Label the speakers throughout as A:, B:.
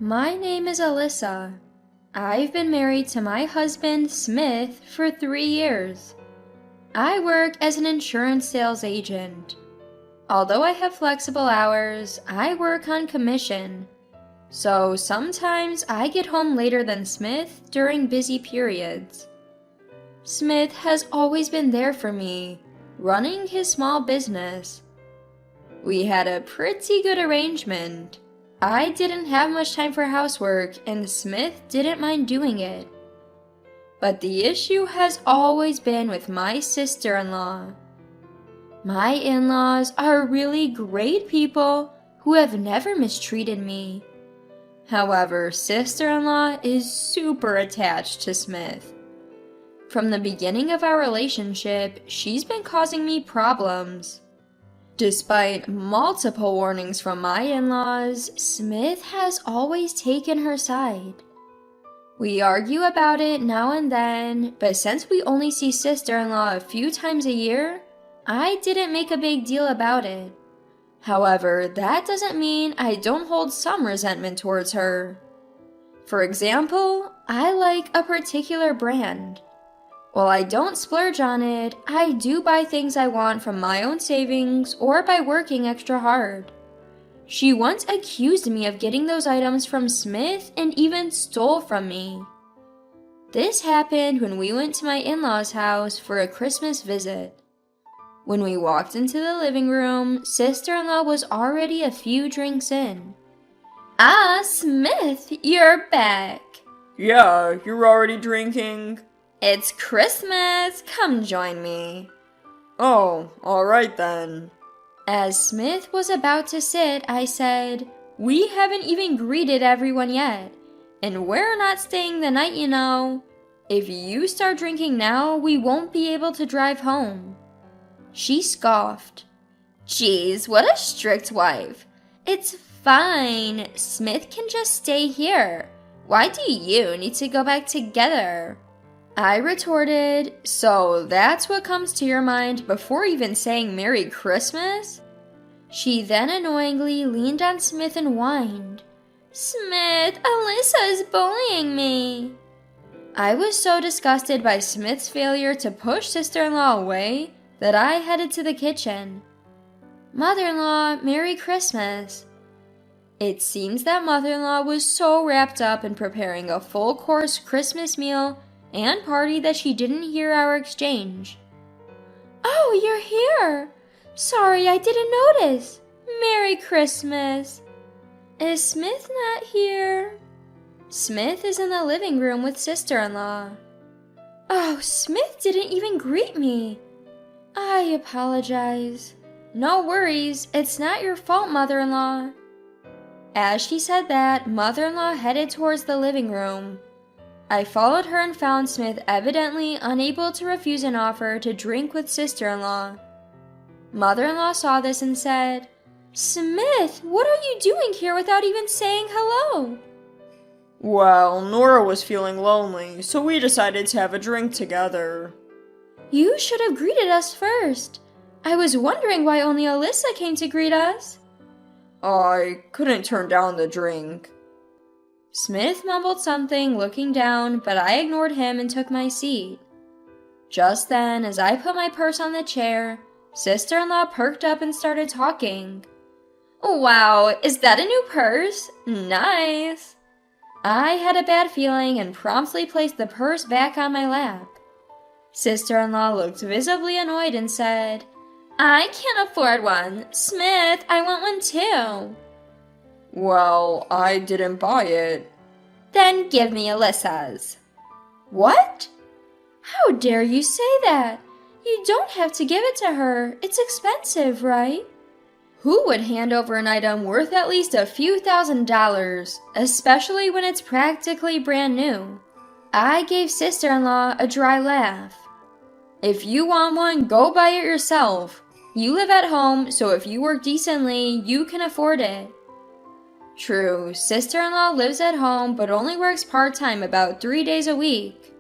A: My name is Alyssa. I've been married to my husband, Smith, for 3 years. I work as an insurance sales agent. Although I have flexible hours, I work on commission. So sometimes I get home later than Smith during busy periods. Smith has always been there for me, running his small business. We had a pretty good arrangement. I didn't have much time for housework, and Smith didn't mind doing it. But the issue has always been with my sister-in-law. My in-laws are really great people who have never mistreated me. However, sister-in-law is super attached to Smith. From the beginning of our relationship, she's been causing me problems. Despite multiple warnings from my in-laws, Smith has always taken her side. We argue about it now and then, but since we only see sister-in-law a few times a year, I didn't make a big deal about it. However, that doesn't mean I don't hold some resentment towards her. For example, I like a particular brand. While I don't splurge on it, I do buy things I want from my own savings or by working extra hard. She once accused me of getting those items from Smith and even stole from me. This happened when we went to my in-laws' house for a Christmas visit. When we walked into the living room, sister-in-law was already a few drinks in. "Ah, Smith, you're back."
B: "Yeah, you're already drinking?"
A: "It's Christmas, come join me."
B: "Oh, alright then."
A: As Smith was about to sit, I said, "We haven't even greeted everyone yet, and we're not staying the night, you know. If you start drinking now, we won't be able to drive home." She scoffed. "Geez, what a strict wife. It's fine, Smith can just stay here. Why do you need to go back together?" I retorted, "So that's what comes to your mind before even saying Merry Christmas?" She then annoyingly leaned on Smith and whined, "Smith, Alyssa is bullying me." I was so disgusted by Smith's failure to push sister-in-law away that I headed to the kitchen. "Mother-in-law, Merry Christmas." It seems that mother-in-law was so wrapped up in preparing a full-course Christmas meal and party that she didn't hear our exchange. "Oh, you're here! Sorry, I didn't notice. Merry Christmas." "Is Smith not here?" "Smith is in the living room with sister-in-law." "Oh, Smith didn't even greet me." "I apologize." "No worries, it's not your fault, mother-in-law." As she said that, mother-in-law headed towards the living room. I followed her and found Smith evidently unable to refuse an offer to drink with sister-in-law. Mother-in-law saw this and said, "Smith, what are you doing here without even saying hello?"
B: "Well, Nora was feeling lonely, so we decided to have a drink together."
A: "You should have greeted us first. I was wondering why only Alyssa came to greet us."
B: "I couldn't turn down the drink."
A: Smith mumbled something, looking down, but I ignored him and took my seat. Just then, as I put my purse on the chair, sister-in-law perked up and started talking. "Wow, is that a new purse? Nice." I had a bad feeling and promptly placed the purse back on my lap. Sister-in-law looked visibly annoyed and said, "I can't afford one. Smith, I want one too."
B: "Well, I didn't buy it."
A: "Then give me Alyssa's." "What? How dare you say that? You don't have to give it to her. It's expensive, right?" Who would hand over an item worth at least a few $1,000s, especially when it's practically brand new? I gave sister-in-law a dry laugh. "If you want one, go buy it yourself. You live at home, so if you work decently, you can afford it." True, sister-in-law lives at home but only works part-time about 3 days a week.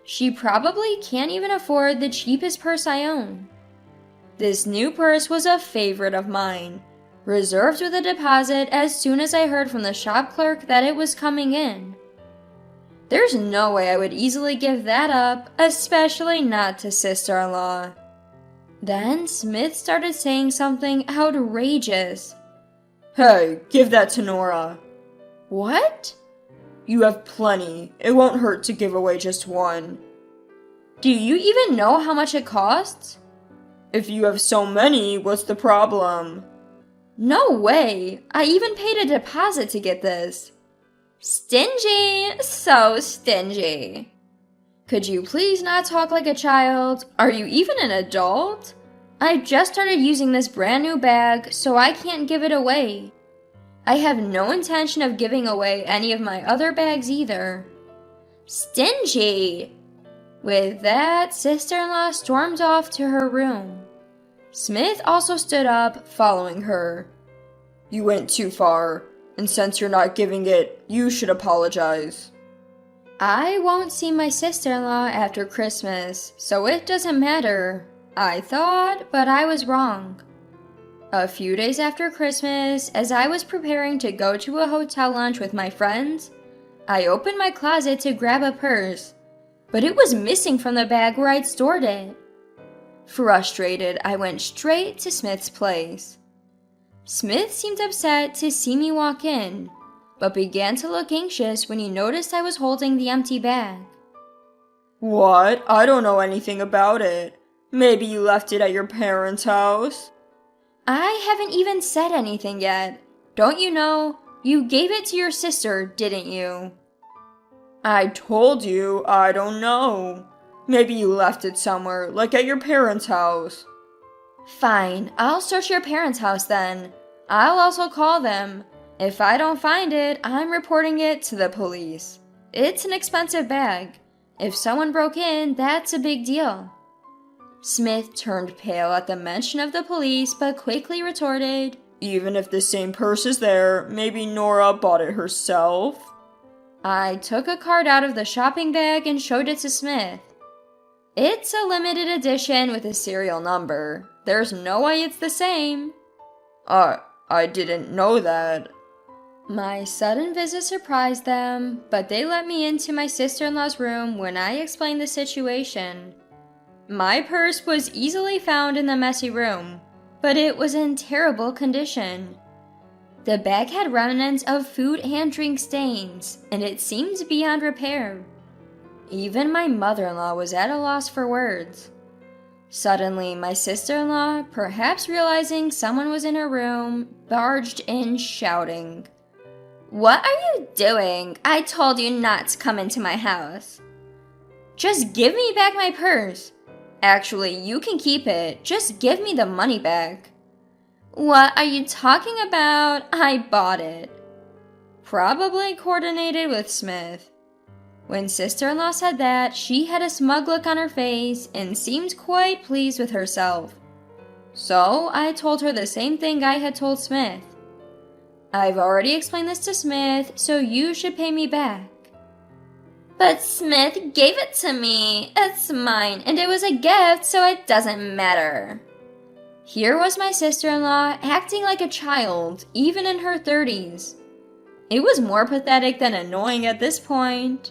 A: She probably can't even afford the cheapest purse I own. This new purse was a favorite of mine. reserved with a deposit as soon as I heard from the shop clerk that it was coming in. There's no way I would easily give that up, especially not to sister-in-law. Then Smith started saying something outrageous.
B: Hey, give that to Nora.
A: What?
B: You have plenty. It won't hurt to give away just one.
A: Do you even know how much it costs?
B: If you have so many, what's the problem?
A: No way! I even paid a deposit to get this. Stingy! So stingy. Could you please not talk like a child? Are you even an adult? I just started using this brand new bag, so I can't give it away. I have no intention of giving away any of my other bags either. Stingy! With that, sister-in-law stormed off to her room. Smith also stood up, following her.
B: You went too far, and since you're not giving it, you should apologize.
A: I won't see my sister-in-law after Christmas, so it doesn't matter. I thought, but I was wrong. A few days after Christmas, as I was preparing to go to a hotel lunch with my friends, I opened my closet to grab a purse, but it was missing from the bag where I'd stored it. Frustrated, I went straight to Smith's place. Smith seemed upset to see me walk in, but began to look anxious when he noticed I was holding the empty bag.
B: What? I don't know anything about it. Maybe you left it at your parents' house?
A: I haven't even said anything yet. Don't you know? You gave it to your sister, didn't you?
B: I told you, I don't know. Maybe you left it somewhere, like at your parents' house.
A: Fine, I'll search your parents' house then. I'll also call them. If I don't find it, I'm reporting it to the police. It's an expensive bag. If someone broke in, that's a big deal. Smith turned pale at the mention of the police, but quickly retorted,
B: Even if the same purse is there, maybe Nora bought it herself?
A: I took a card out of the shopping bag and showed it to Smith. It's a limited edition with a serial number. There's no way it's the same.
B: I didn't know that.
A: My sudden visit surprised them, but they let me into my sister-in-law's room when I explained the situation. My purse was easily found in the messy room, but it was in terrible condition. The bag had remnants of food and drink stains, and it seemed beyond repair. Even my mother-in-law was at a loss for words. Suddenly, my sister-in-law, perhaps realizing someone was in her room, barged in shouting, "What are you doing? I told you not to come into my house." "Just give me back my purse." "Actually, you can keep it. Just give me the money back." "What are you talking about? I bought it." Probably coordinated with Smith. When sister-in-law said that, she had a smug look on her face and seemed quite pleased with herself. So I told her the same thing I had told Smith. "I've already explained this to Smith, so you should pay me back." "But Smith gave it to me. It's mine, and it was a gift, so it doesn't matter." Here was my sister-in-law acting like a child, even in her 30s. It was more pathetic than annoying at this point.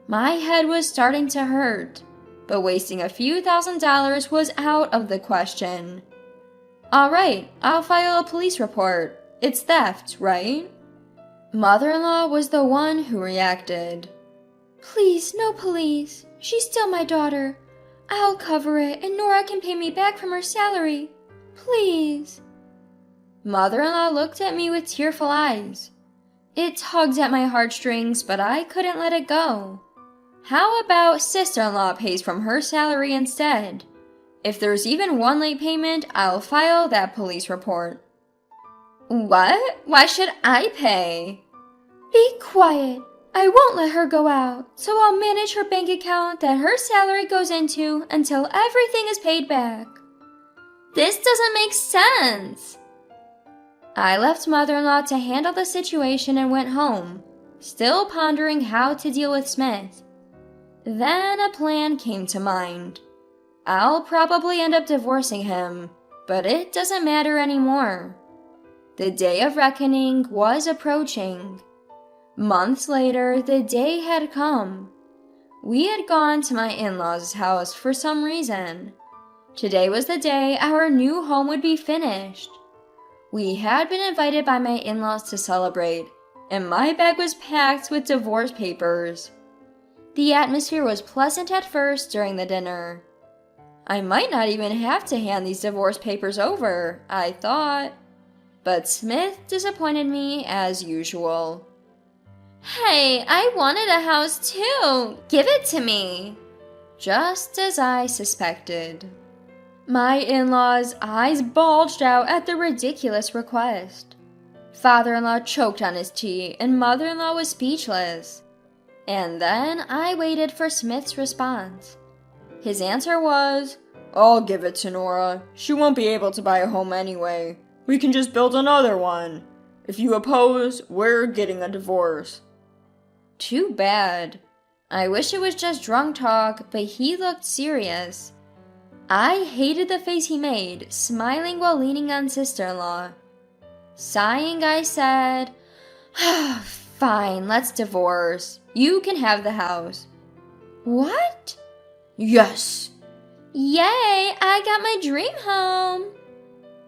A: My head was starting to hurt, but wasting a few $1,000s was out of the question. "All right, I'll file a police report. It's theft, right?" Mother-in-law was the one who reacted. "Please, no police. She's still my daughter. I'll cover it, and Nora can pay me back from her salary. Please." Mother-in-law looked at me with tearful eyes. It tugged at my heartstrings, but I couldn't let it go. How about sister-in-law pays from her salary instead? If there's even one late payment, I'll file that police report. "What? Why should I pay?" "Be quiet. I won't let her go out, so I'll manage her bank account that her salary goes into until everything is paid back." "This doesn't make sense." I left mother-in-law to handle the situation and went home, still pondering how to deal with Smith. Then a plan came to mind. I'll probably end up divorcing him, but it doesn't matter anymore. The day of reckoning was approaching. Months later, the day had come. We had gone to my in-laws' house for some reason. Today was the day our new home would be finished. We had been invited by my in-laws to celebrate, and my bag was packed with divorce papers. The atmosphere was pleasant at first during the dinner. I might not even have to hand these divorce papers over, I thought. But Smith disappointed me as usual. "Hey, I wanted a house too! Give it to me!" Just as I suspected. My in-laws' eyes bulged out at the ridiculous request. Father-in-law choked on his tea, and mother-in-law was speechless. And then I waited for Smith's response. His answer was, "I'll give it to Nora. She won't be able to buy a home anyway. We can just build another one. If you oppose, we're getting a divorce." Too bad. I wish it was just drunk talk, but he looked serious. I hated the face he made, smiling while leaning on sister-in-law. Sighing, I said, "Fine, let's divorce. You can have the house." "What?" "Yes." "Yay, I got my dream home."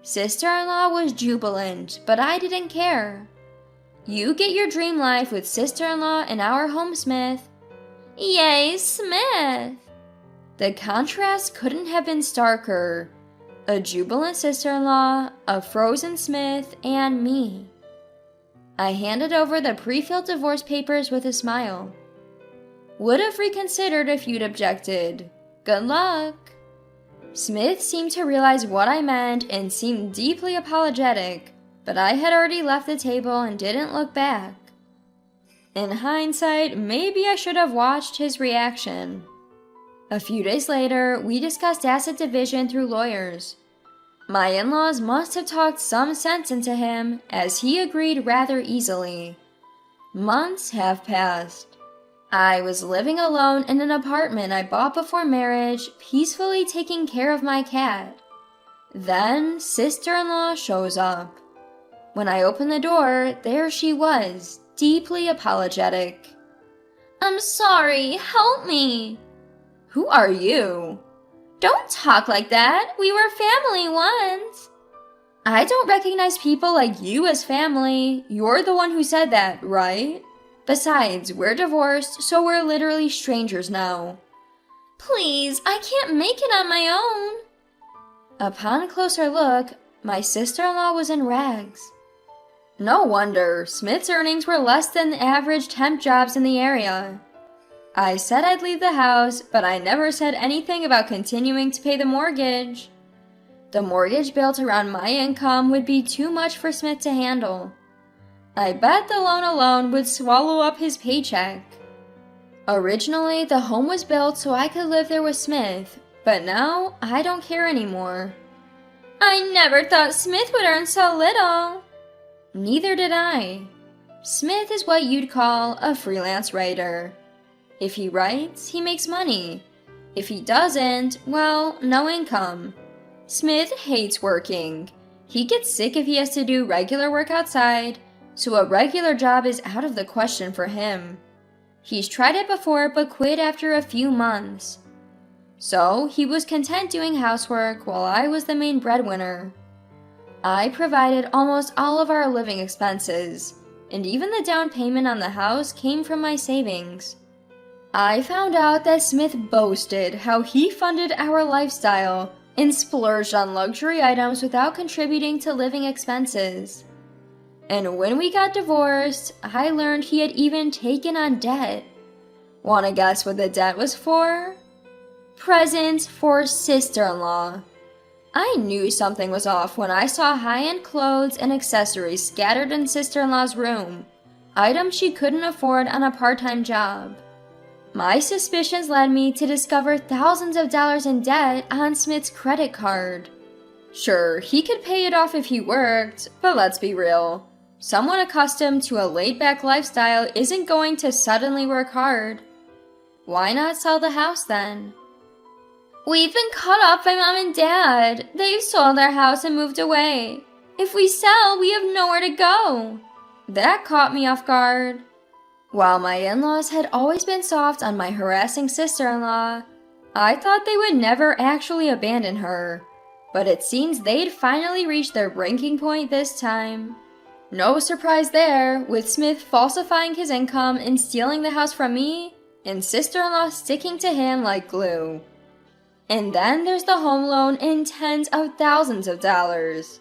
A: Sister-in-law was jubilant, but I didn't care. "You get your dream life with sister-in-law in our home, Smith." Yay, Smith! The contrast couldn't have been starker. A jubilant sister-in-law, a frozen Smith, and me. I handed over the pre-filled divorce papers with a smile. "Would have reconsidered if you'd objected. Good luck." Smith seemed to realize what I meant and seemed deeply apologetic, but I had already left the table and didn't look back. In hindsight, maybe I should have watched his reaction. A few days later, we discussed asset division through lawyers. My in-laws must have talked some sense into him, as he agreed rather easily. Months have passed. I was living alone in an apartment I bought before marriage, peacefully taking care of my cat. Then, sister-in-law shows up. When I opened the door, there she was, deeply apologetic. "I'm sorry, help me." "Who are you?" "Don't talk like that, we were family once." "I don't recognize people like you as family. You're the one who said that, right? Besides, we're divorced, so we're literally strangers now." "Please, I can't make it on my own." Upon closer look, my sister-in-law was in rags. No wonder, Smith's earnings were less than the average temp jobs in the area. I said I'd leave the house, but I never said anything about continuing to pay the mortgage. The mortgage built around my income would be too much for Smith to handle. I bet the loan alone would swallow up his paycheck. Originally, the home was built so I could live there with Smith, but now I don't care anymore. "I never thought Smith would earn so little." Neither did I. Smith is what you'd call a freelance writer. If he writes, he makes money. If he doesn't, well, no income. Smith hates working. He gets sick if he has to do regular work outside, so a regular job is out of the question for him. He's tried it before but quit after a few months. So he was content doing housework while I was the main breadwinner. I provided almost all of our living expenses, and even the down payment on the house came from my savings. I found out that Smith boasted how he funded our lifestyle and splurged on luxury items without contributing to living expenses. And when we got divorced, I learned he had even taken on debt. Wanna guess what the debt was for? Presents for sister-in-law. I knew something was off when I saw high-end clothes and accessories scattered in sister-in-law's room, items she couldn't afford on a part-time job. My suspicions led me to discover thousands of dollars in debt on Smith's credit card. Sure, he could pay it off if he worked, but let's be real. Someone accustomed to a laid-back lifestyle isn't going to suddenly work hard. Why not sell the house then? "We've been cut off by Mom and Dad. They've sold our house and moved away. If we sell, we have nowhere to go. That caught me off guard. While my in-laws had always been soft on my harassing sister-in-law, I thought they would never actually abandon her. But it seems they'd finally reached their breaking point this time. No surprise there, with Smith falsifying his income and stealing the house from me, and sister-in-law sticking to him like glue. And then there's the home loan in tens of thousands of dollars.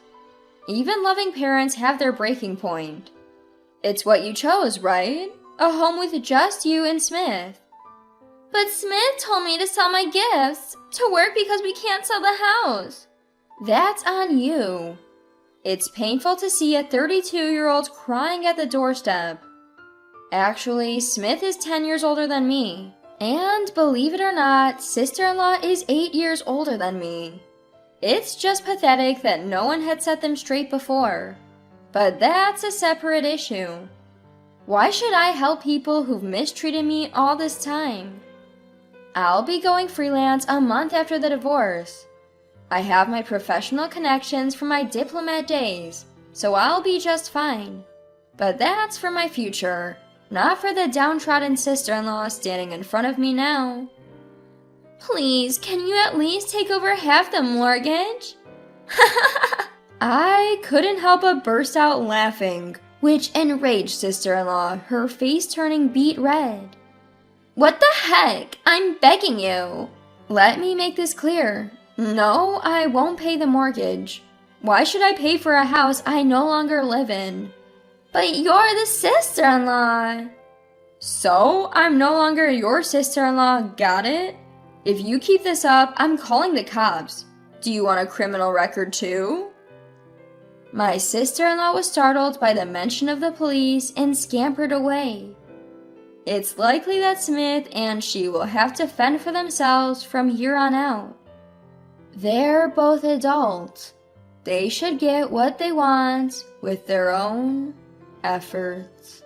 A: Even loving parents have their breaking point. It's what you chose, right? A home with just you and Smith. But Smith told me to sell my gifts, to work because we can't sell the house. That's on you. It's painful to see a 32-year-old crying at the doorstep. Actually, Smith is 10 years older than me. And believe it or not, sister-in-law is 8 years older than me. It's just pathetic that no one had set them straight before. But that's a separate issue. Why should I help people who've mistreated me all this time? I'll be going freelance a month after the divorce. I have my professional connections from my diplomat days, so I'll be just fine. But that's for my future, not for the downtrodden sister-in-law standing in front of me now. Please, can you at least take over half the mortgage? I couldn't help but burst out laughing, which enraged sister-in-law, her face turning beet red. What the heck? I'm begging you. Let me make this clear. No, I won't pay the mortgage. Why should I pay for a house I no longer live in? But you're the sister-in-law. So, I'm no longer your sister-in-law, got it? If you keep this up, I'm calling the cops. Do you want a criminal record too? My sister-in-law was startled by the mention of the police and scampered away. It's likely that Smith and she will have to fend for themselves from here on out. They're both adults. They should get what they want with their own efforts.